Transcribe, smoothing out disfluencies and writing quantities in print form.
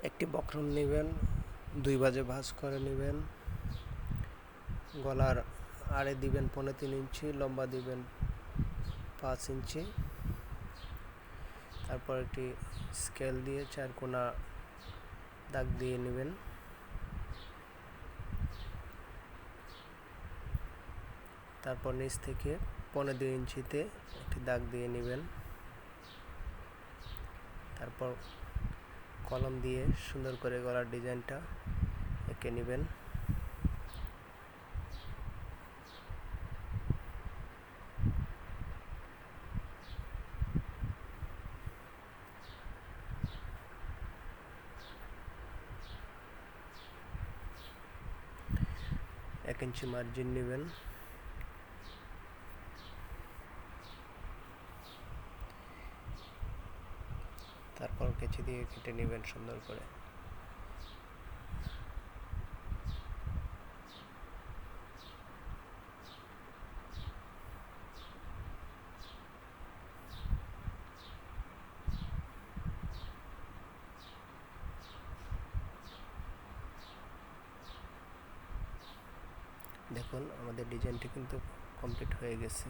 একটি বক্রম নেবেন, 2 ভাঁজে ভাঁজ করে নেবেন। গলার আড়ে দিবেন 3.5 ইঞ্চি, লম্বা দিবেন 5 ইঞ্চি। তারপর একটি স্কেল দিয়ে 4 কোণা দাগ দিয়ে নেবেন। তারপর নিচ থেকে 2.5 ইঞ্চিতে একটি দাগ দিয়ে নেবেন। তারপর কলম দিয়ে সুন্দর করে গলার ডিজাইনটা এঁকে নেবেন। এক ইঞ্চি মার্জিন নেবেন। তারপর কেচি দিয়ে কেটে নেবেন সুন্দর করে। দেখুন আমাদের ডিজাইনটি কিন্তু কমপ্লিট হয়ে গেছে।